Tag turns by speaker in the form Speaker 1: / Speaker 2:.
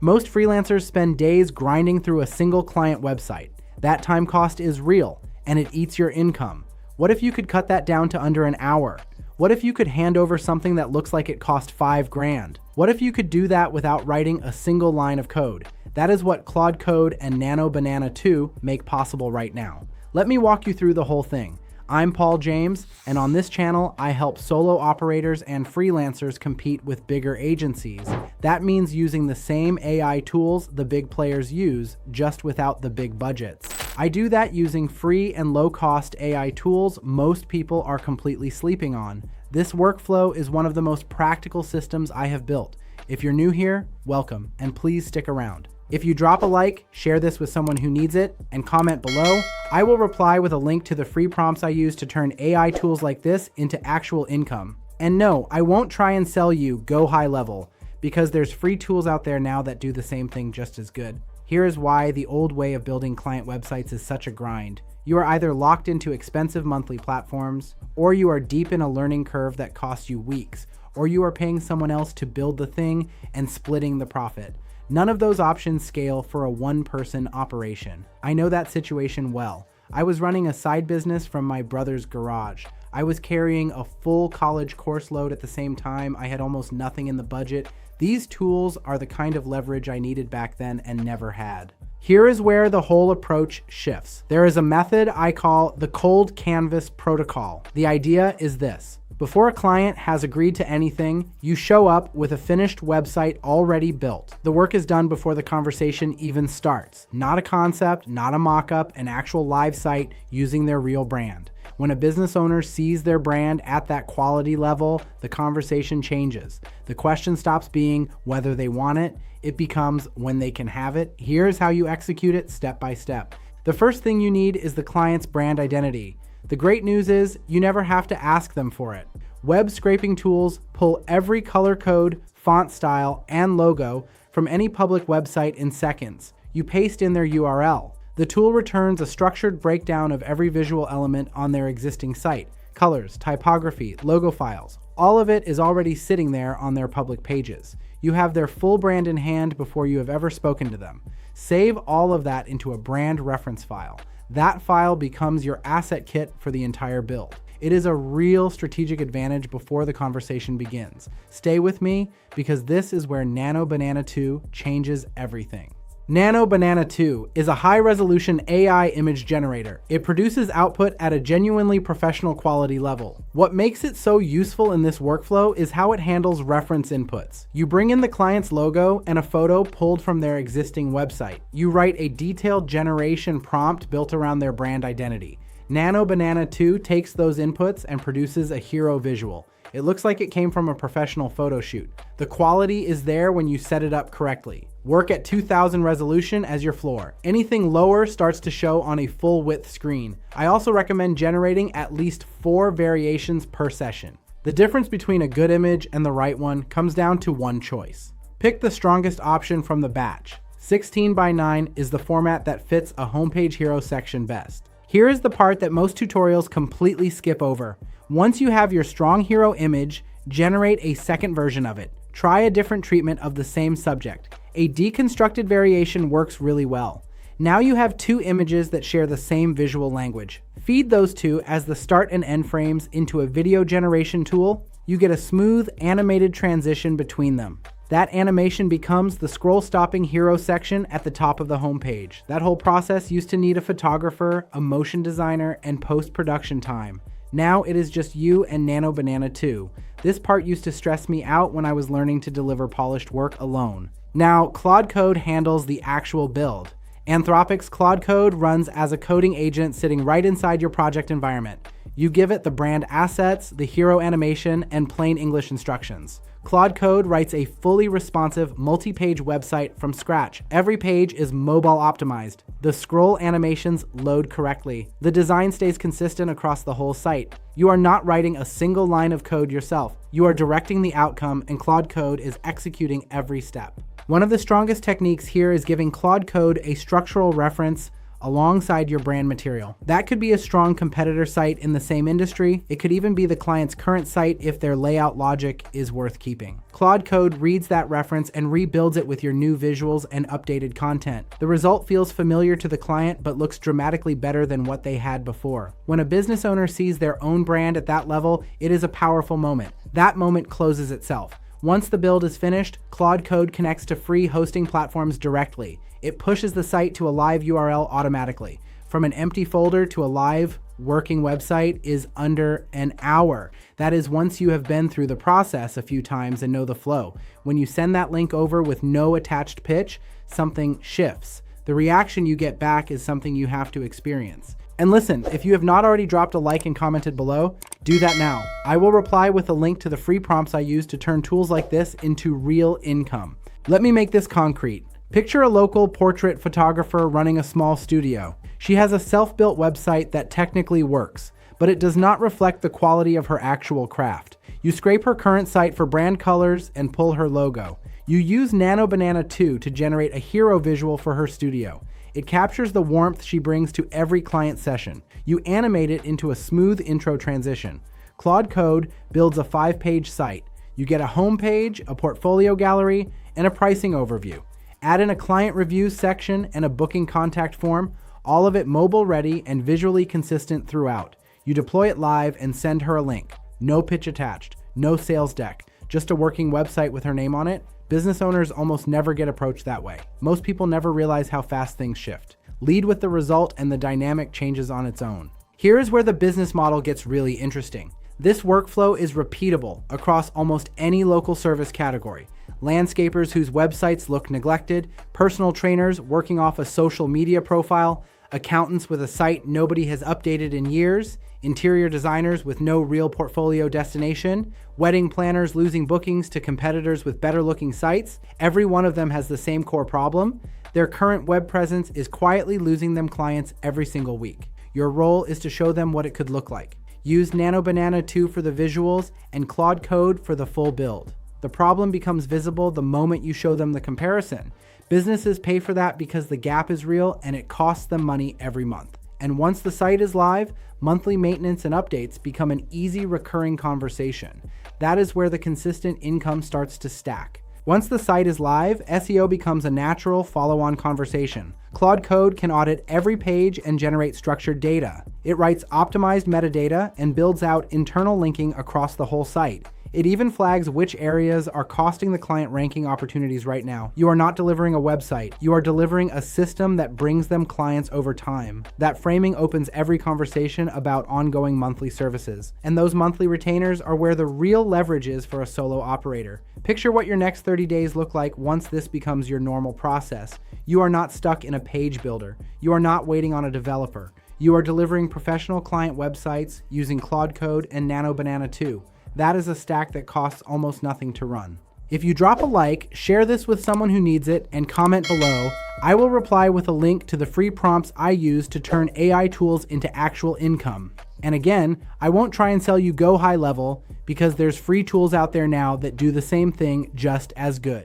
Speaker 1: Most freelancers spend days grinding through a single client website. That time cost is real, and it eats your income. What if you could cut that down to under an hour? What if you could hand over something that looks like it cost 5 grand? What if you could do that without writing a single line of code? That is what Claude Code and Nano Banana 2 make possible right now. Let me walk you through the whole thing. I'm Paul James, and on this channel, I help solo operators and freelancers compete with bigger agencies. That means using the same AI tools the big players use, just without the big budgets. I do that using free and low-cost AI tools most people are completely sleeping on. This workflow is one of the most practical systems I have built. If you're new here, welcome, and please stick around. If you drop a like, share this with someone who needs it, and comment below, I will reply with a link to the free prompts I use to turn AI tools like this into actual income. And no, I won't try and sell you go high level, because there's free tools out there now that do the same thing just as good. Here is why the old way of building client websites is such a grind. You are either locked into expensive monthly platforms, or you are deep in a learning curve that costs you weeks, or you are paying someone else to build the thing and splitting the profit. None of those options scale for a one-person operation. I know that situation well. I was running a side business from my brother's garage. I was carrying a full college course load at the same time. I had almost nothing in the budget. These tools are the kind of leverage I needed back then and never had. Here is where the whole approach shifts. There is a method I call the cold canvas protocol. The idea is this. Before a client has agreed to anything, you show up with a finished website already built. The work is done before the conversation even starts. Not a concept, not a mock-up, an actual live site using their real brand. When a business owner sees their brand at that quality level, the conversation changes. The question stops being whether they want it. It becomes when they can have it. Here's how you execute it step by step. The first thing you need is the client's brand identity. The great news is you never have to ask them for it. Web scraping tools pull every color code, font style, and logo from any public website in seconds. You paste in their URL. The tool returns a structured breakdown of every visual element on their existing site. Colors, typography, logo files. All of it is already sitting there on their public pages. You have their full brand in hand before you have ever spoken to them. Save all of that into a brand reference file. That file becomes your asset kit for the entire build. It is a real strategic advantage before the conversation begins. Stay with me because this is where Nano Banana 2 changes everything. Nano Banana 2 is a high-resolution AI image generator. It produces output at a genuinely professional quality level. What makes it so useful in this workflow is how it handles reference inputs. You bring in the client's logo and a photo pulled from their existing website. You write a detailed generation prompt built around their brand identity. Nano Banana 2 takes those inputs and produces a hero visual. It looks like it came from a professional photo shoot. The quality is there when you set it up correctly. Work at 2000 resolution as your floor. Anything lower starts to show on a full width screen. I also recommend generating at least 4 variations per session. The difference between a good image and the right one comes down to one choice. Pick the strongest option from the batch. 16:9 is the format that fits a homepage hero section best. Here is the part that most tutorials completely skip over. Once you have your strong hero image, generate a second version of it. Try a different treatment of the same subject. A deconstructed variation works really well. Now you have 2 images that share the same visual language. Feed those 2 as the start and end frames into a video generation tool. You get a smooth, animated transition between them. That animation becomes the scroll-stopping hero section at the top of the homepage. That whole process used to need a photographer, a motion designer, and post-production time. Now it is just you and Nano Banana 2. This part used to stress me out when I was learning to deliver polished work alone. Now, Claude Code handles the actual build. Anthropic's Claude Code runs as a coding agent sitting right inside your project environment. You give it the brand assets, the hero animation, and plain English instructions. Claude Code writes a fully responsive multi-page website from scratch. Every page is mobile optimized. The scroll animations load correctly. The design stays consistent across the whole site. You are not writing a single line of code yourself. You are directing the outcome, and Claude Code is executing every step. One of the strongest techniques here is giving Claude Code a structural reference alongside your brand material. That could be a strong competitor site in the same industry. It could even be the client's current site if their layout logic is worth keeping. Claude Code reads that reference and rebuilds it with your new visuals and updated content. The result feels familiar to the client but looks dramatically better than what they had before. When a business owner sees their own brand at that level, it is a powerful moment. That moment closes itself. Once the build is finished, Claude Code connects to free hosting platforms directly. It pushes the site to a live URL automatically. From an empty folder to a live working website is under an hour. That is once you have been through the process a few times and know the flow. When you send that link over with no attached pitch, something shifts. The reaction you get back is something you have to experience. And listen, if you have not already dropped a like and commented below, do that now. I will reply with a link to the free prompts I use to turn tools like this into real income. Let me make this concrete. Picture a local portrait photographer running a small studio. She has a self-built website that technically works, but it does not reflect the quality of her actual craft. You scrape her current site for brand colors and pull her logo. You use Nano Banana 2 to generate a hero visual for her studio. It captures the warmth she brings to every client session. You animate it into a smooth intro transition. Claude Code builds a 5-page site. You get a home page, a portfolio gallery, and a pricing overview. Add in a client review section and a booking contact form, all of it mobile ready and visually consistent throughout. You deploy it live and send her a link. No pitch attached, no sales deck, just a working website with her name on it. Business owners almost never get approached that way. Most people never realize how fast things shift. Lead with the result and the dynamic changes on its own. Here is where the business model gets really interesting. This workflow is repeatable across almost any local service category. Landscapers whose websites look neglected, personal trainers working off a social media profile, accountants with a site nobody has updated in years, interior designers with no real portfolio destination, wedding planners losing bookings to competitors with better looking sites. Every one of them has the same core problem. Their current web presence is quietly losing them clients every single week. Your role is to show them what it could look like. Use Nano Banana 2 for the visuals and Claude Code for the full build. The problem becomes visible the moment you show them the comparison. Businesses pay for that because the gap is real and it costs them money every month. And once the site is live, monthly maintenance and updates become an easy recurring conversation. That is where the consistent income starts to stack. Once the site is live, SEO becomes a natural follow-on conversation. Claude Code can audit every page and generate structured data. It writes optimized metadata and builds out internal linking across the whole site. It even flags which areas are costing the client ranking opportunities right now. You are not delivering a website. You are delivering a system that brings them clients over time. That framing opens every conversation about ongoing monthly services. And those monthly retainers are where the real leverage is for a solo operator. Picture what your next 30 days look like once this becomes your normal process. You are not stuck in a page builder. You are not waiting on a developer. You are delivering professional client websites using Claude Code and Nano Banana 2. That is a stack that costs almost nothing to run. If you drop a like, share this with someone who needs it, and comment below, I will reply with a link to the free prompts I use to turn AI tools into actual income. And again, I won't try and sell you go high level because there's free tools out there now that do the same thing just as good.